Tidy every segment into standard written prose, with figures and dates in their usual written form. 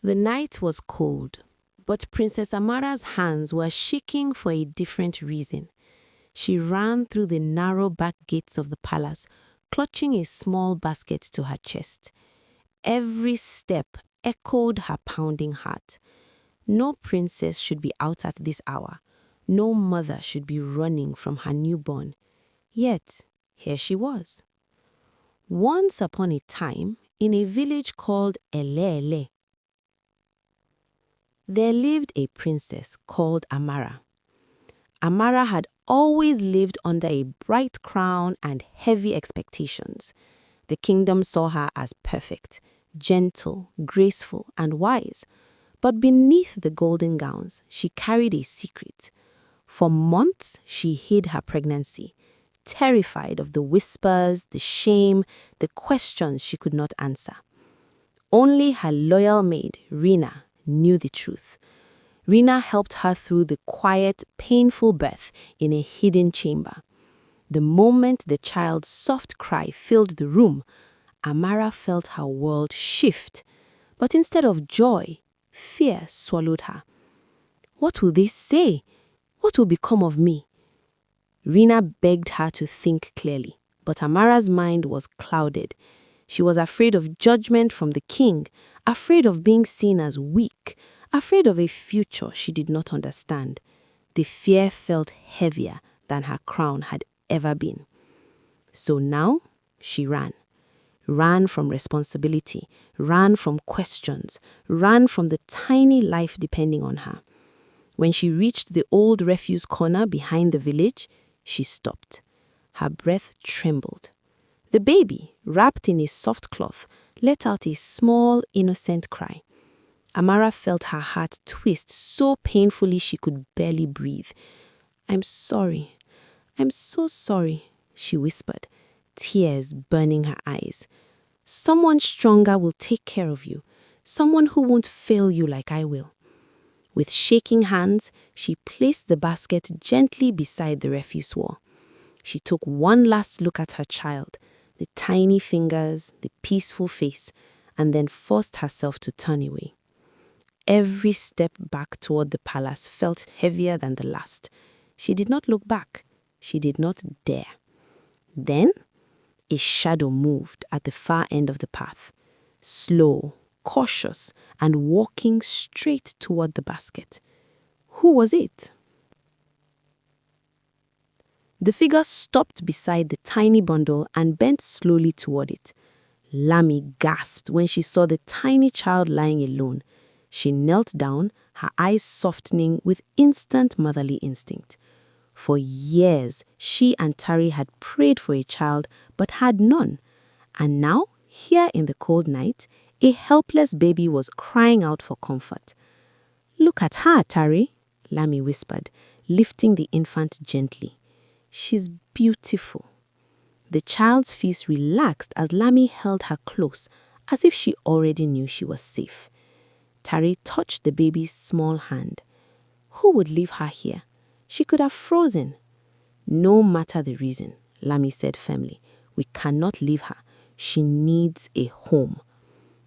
The night was cold, but Princess Amara's hands were shaking for a different reason. She ran through the narrow back gates of the palace, clutching a small basket to her chest. Every step echoed her pounding heart. No princess should be out at this hour. No mother should be running from her newborn. Yet, here she was. Once upon a time, in a village called Ele, there lived a princess called Amara. Amara had always lived under a bright crown and heavy expectations. The kingdom saw her as perfect, gentle, graceful, and wise. But beneath the golden gowns, she carried a secret. For months, she hid her pregnancy, terrified of the whispers, the shame, the questions she could not answer. Only her loyal maid, Rina, knew the truth. Rina helped her through the quiet, painful birth in a hidden chamber. The moment the child's soft cry filled the room, Amara felt her world shift. But instead of joy, fear swallowed her. What will they say? What will become of me? Rina begged her to think clearly, but Amara's mind was clouded. She was afraid of judgment from the king, afraid of being seen as weak, afraid of a future she did not understand. The fear felt heavier than her crown had ever been. So now she ran. Ran from responsibility, ran from questions, ran from the tiny life depending on her. When she reached the old refuse corner behind the village, she stopped. Her breath trembled. The baby, wrapped in a soft cloth, let out a small, innocent cry. Amara felt her heart twist so painfully she could barely breathe. "I'm sorry. I'm so sorry," she whispered, tears burning her eyes. "Someone stronger will take care of you. Someone who won't fail you like I will." With shaking hands, she placed the basket gently beside the refuse wall. She took one last look at her child, the tiny fingers, the peaceful face, and then forced herself to turn away. Every step back toward the palace felt heavier than the last. She did not look back. She did not dare. Then, a shadow moved at the far end of the path, slow, cautious, and walking straight toward the basket. Who was it? The figure stopped beside the tiny bundle and bent slowly toward it. Lami gasped when she saw the tiny child lying alone. She knelt down, her eyes softening with instant motherly instinct. For years, she and Tari had prayed for a child but had none. And now, here in the cold night, a helpless baby was crying out for comfort. "Look at her, Tari," Lami whispered, lifting the infant gently. "She's beautiful." The child's face relaxed as Lami held her close, as if she already knew she was safe. Tari touched the baby's small hand. Who would leave her here? She could have frozen. "No matter the reason," Lami said firmly, "we cannot leave her. She needs a home."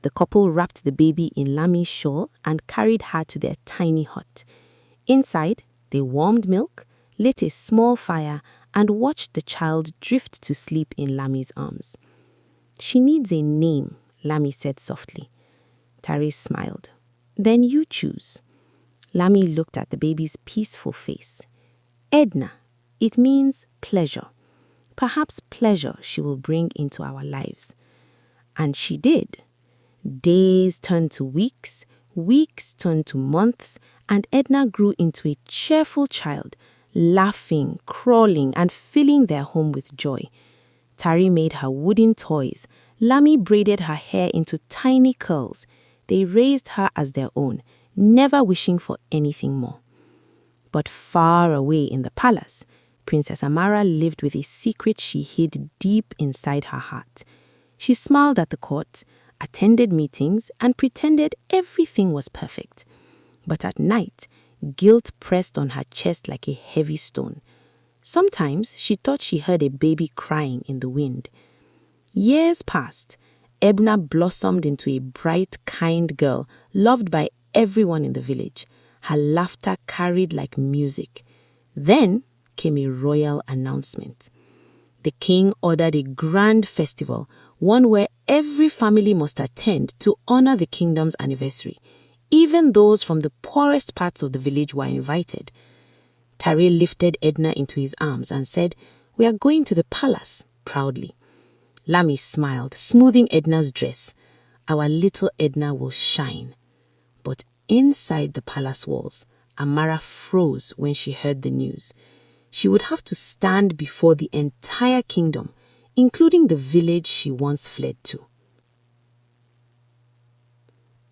The couple wrapped the baby in Lami's shawl and carried her to their tiny hut. Inside, they warmed milk, lit a small fire, and watched the child drift to sleep in Lami's arms. "She needs a name," Lami said softly. Tari smiled. "Then you choose." Lami looked at the baby's peaceful face. "Edna. It means pleasure. Perhaps pleasure she will bring into our lives." And she did. Days turned to weeks, weeks turned to months, and Edna grew into a cheerful child, laughing, crawling, and filling their home with joy. Tari made her wooden toys. Lami braided her hair into tiny curls. They raised her as their own, never wishing for anything more. But far away in the palace, Princess Amara lived with a secret she hid deep inside her heart. She smiled at the court, attended meetings, and pretended everything was perfect. But at night, guilt pressed on her chest like a heavy stone. Sometimes she thought she heard a baby crying in the wind. Years passed. Edna blossomed into a bright, kind girl, loved by everyone in the village. Her laughter carried like music. Then came a royal announcement. The king ordered a grand festival, one where every family must attend to honor the kingdom's anniversary. Even those from the poorest parts of the village were invited. Tare lifted Edna into his arms and said, "We are going to the palace," proudly. Lami smiled, smoothing Edna's dress. "Our little Edna will shine." But inside the palace walls, Amara froze when she heard the news. She would have to stand before the entire kingdom, including the village she once fled to.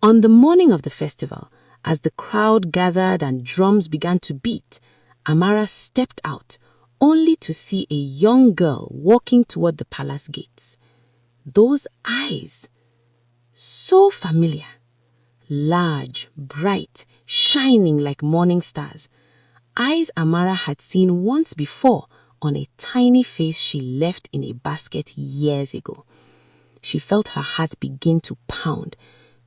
On the morning of the festival, as the crowd gathered and drums began to beat, Amara stepped out, only to see a young girl walking toward the palace gates. Those eyes, so familiar, large, bright, shining like morning stars. Eyes Amara had seen once before on a tiny face she left in a basket years ago. She felt her heart begin to pound.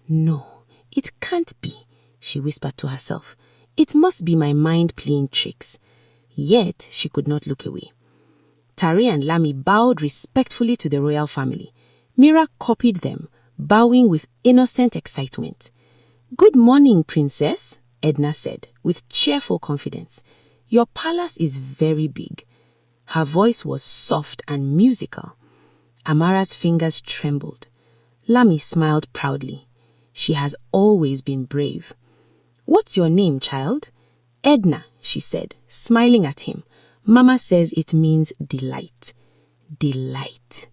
"No, it can't be," she whispered to herself. "It must be my mind playing tricks." Yet she could not look away. Tare and Lami bowed respectfully to the royal family. Mira copied them, bowing with innocent excitement. "Good morning, princess," Edna said, with cheerful confidence. "Your palace is very big." Her voice was soft and musical. Amara's fingers trembled. Lami smiled proudly. She has always been brave. "What's your name, child?" "Edna," she said, smiling at him. "Mama says it means delight." Delight.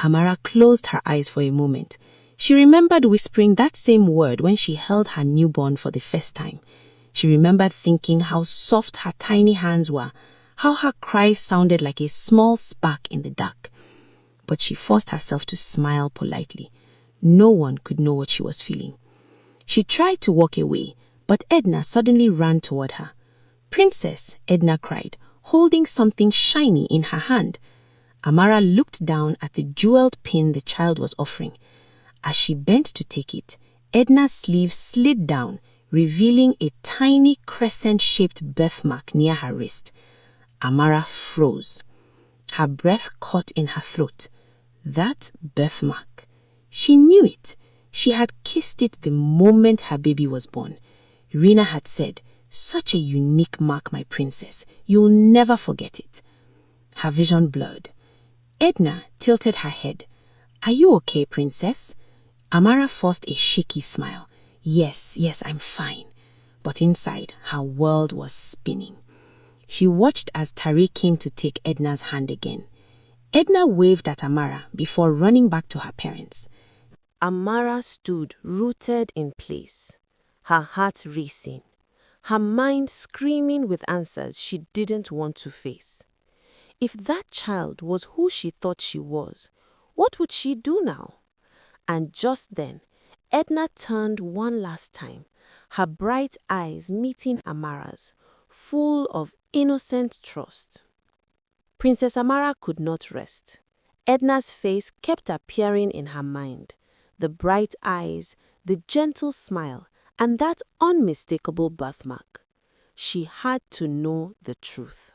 Amara closed her eyes for a moment. She remembered whispering that same word when she held her newborn for the first time. She remembered thinking how soft her tiny hands were, how her cries sounded like a small spark in the dark. But she forced herself to smile politely. No one could know what she was feeling. She tried to walk away, but Edna suddenly ran toward her. "Princess," Edna cried, holding something shiny in her hand. Amara looked down at the jeweled pin the child was offering. As she bent to take it, Edna's sleeve slid down, revealing a tiny crescent-shaped birthmark near her wrist. Amara froze. Her breath caught in her throat. That birthmark. She knew it. She had kissed it the moment her baby was born. Rena had said, "Such a unique mark, my princess. You'll never forget it." Her vision blurred. Edna tilted her head. "Are you okay, princess?" Amara forced a shaky smile. Yes, I'm fine." But inside, her world was spinning. She watched as Tare came to take Edna's hand again. Edna waved at Amara before running back to her parents. Amara stood rooted in place, her heart racing, her mind screaming with answers she didn't want to face. If that child was who she thought she was, what would she do now? And just then, Edna turned one last time, her bright eyes meeting Amara's, full of innocent trust. Princess Amara could not rest. Edna's face kept appearing in her mind, the bright eyes, the gentle smile, and that unmistakable birthmark. She had to know the truth.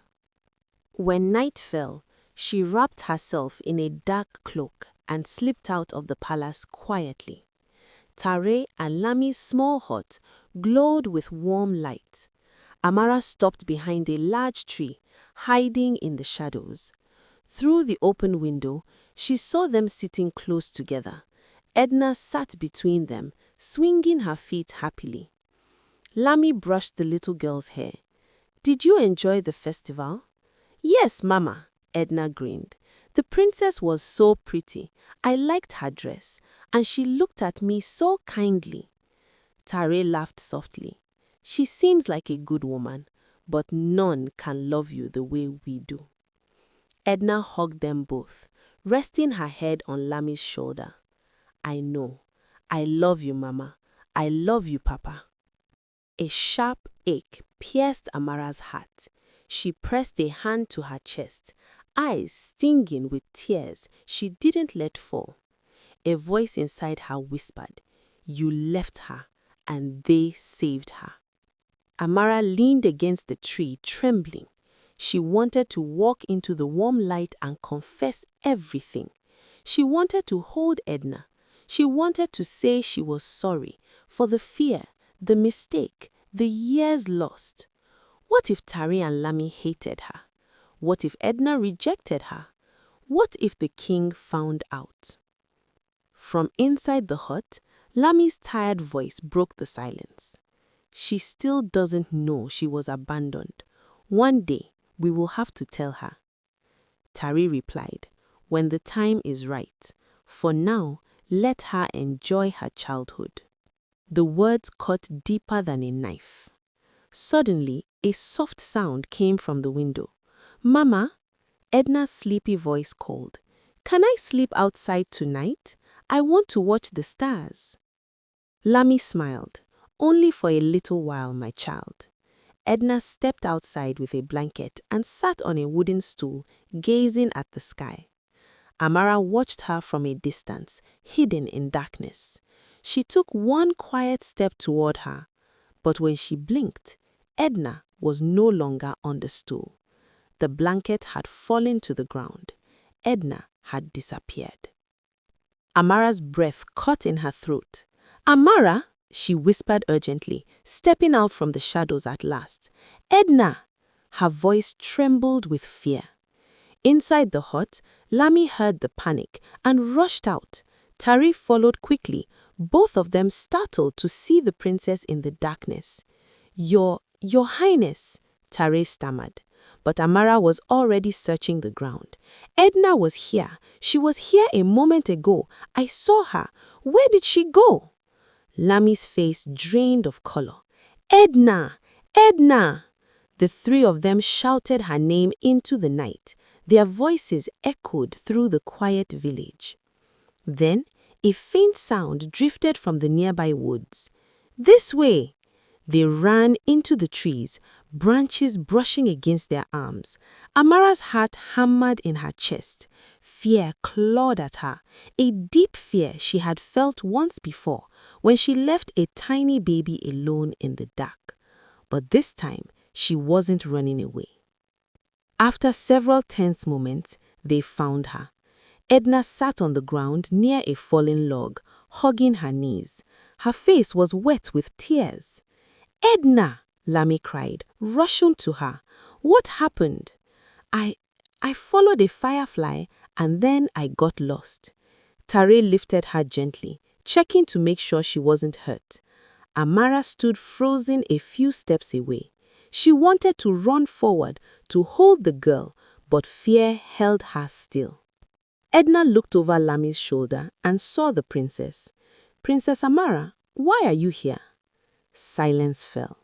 When night fell, she wrapped herself in a dark cloak and slipped out of the palace quietly. Tare and Lami's small hut glowed with warm light. Amara stopped behind a large tree, hiding in the shadows. Through the open window, she saw them sitting close together. Edna sat between them, swinging her feet happily. Lami brushed the little girl's hair. "Did you enjoy the festival?" "Yes, Mama," Edna grinned. "The princess was so pretty. I liked her dress, and she looked at me so kindly." Tare laughed softly. "She seems like a good woman, but none can love you the way we do." Edna hugged them both, resting her head on Lami's shoulder. "I know. I love you, Mama. I love you, Papa." A sharp ache pierced Amara's heart. She pressed a hand to her chest, eyes stinging with tears she didn't let fall. A voice inside her whispered, "You left her, and they saved her." Amara leaned against the tree, trembling. She wanted to walk into the warm light and confess everything. She wanted to hold Edna. She wanted to say she was sorry for the fear, the mistake, the years lost. What if Tari and Lami hated her? What if Edna rejected her? What if the king found out? From inside the hut, Lami's tired voice broke the silence. She still doesn't know she was abandoned. One day, we will have to tell her. Tari replied, "When the time is right. For now, let her enjoy her childhood." The words cut deeper than a knife. Suddenly, a soft sound came from the window. "Mama," Edna's sleepy voice called, "can I sleep outside tonight? I want to watch the stars." Lami smiled. "Only for a little while, my child." Edna stepped outside with a blanket and sat on a wooden stool, gazing at the sky. Amara watched her from a distance, hidden in darkness. She took one quiet step toward her, but when she blinked, Edna was no longer on the stool. The blanket had fallen to the ground. Edna had disappeared. Amara's breath caught in her throat. "Amara," she whispered urgently, stepping out from the shadows at last. "Edna!" Her voice trembled with fear. Inside the hut, Lami heard the panic and rushed out. Tari followed quickly, both of them startled to see the princess in the darkness. Your Highness," Tari stammered. But Amara was already searching the ground. "Edna was here. She was here a moment ago. I saw her. Where did she go?" Lami's face drained of color. "Edna! Edna!" The three of them shouted her name into the night. Their voices echoed through the quiet village. Then, a faint sound drifted from the nearby woods. "This way!" They ran into the trees, branches brushing against their arms. Amara's heart hammered in her chest. Fear clawed at her, a deep fear she had felt once before when she left a tiny baby alone in the dark. But this time, she wasn't running away. After several tense moments, they found her. Edna sat on the ground near a fallen log, hugging her knees. Her face was wet with tears. "Edna!" Lami cried, rushing to her. "What happened?" I followed a firefly and then I got lost." Tari lifted her gently, checking to make sure she wasn't hurt. Amara stood frozen a few steps away. She wanted to run forward to hold the girl, but fear held her still. Edna looked over Lami's shoulder and saw the princess. "Princess Amara, why are you here?" Silence fell.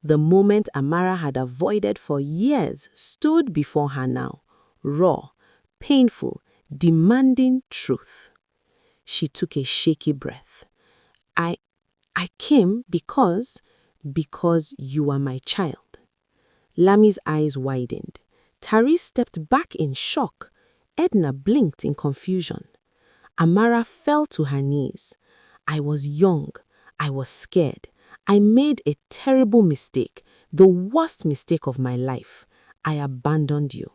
The moment Amara had avoided for years stood before her now, raw, painful, demanding truth. She took a shaky breath. I came because you are my child." Lami's eyes widened. Tari stepped back in shock. Edna blinked in confusion. Amara fell to her knees. "I was young. I was scared. I made a terrible mistake, the worst mistake of my life. I abandoned you,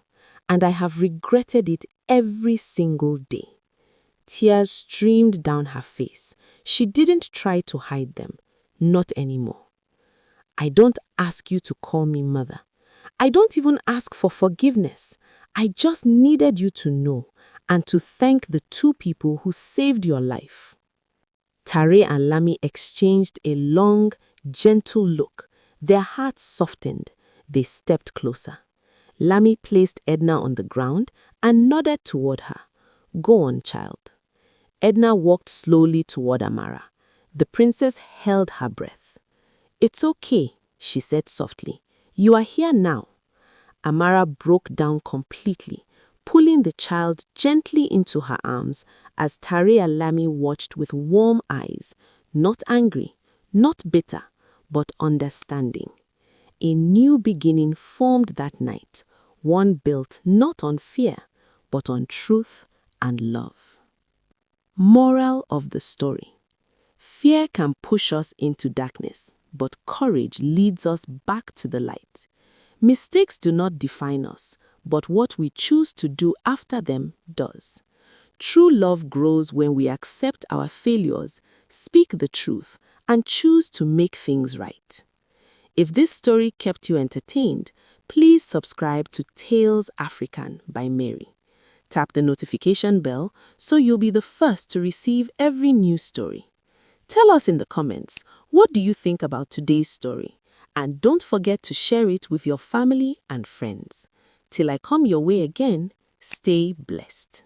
and I have regretted it every single day." Tears streamed down her face. She didn't try to hide them. Not anymore. "I don't ask you to call me mother. I don't even ask for forgiveness. I just needed you to know and to thank the two people who saved your life." Tari and Lami exchanged a long, gentle look. Their hearts softened. They stepped closer. Lami placed Edna on the ground and nodded toward her. "Go on, child." Edna walked slowly toward Amara. The princess held her breath. "It's okay," she said softly. "You are here now." Amara broke down completely, pulling the child gently into her arms as Tari and Lami watched with warm eyes, not angry, not bitter, but understanding. A new beginning formed that night, one built not on fear, but on truth and love. Moral of the story: fear can push us into darkness, but courage leads us back to the light. Mistakes do not define us, but what we choose to do after them does. True love grows when we accept our failures, speak the truth, and choose to make things right. If this story kept you entertained, please subscribe to Tales African by Mary. Tap the notification bell so you'll be the first to receive every new story. Tell us in the comments, what do you think about today's story? And don't forget to share it with your family and friends. Till I come your way again, stay blessed.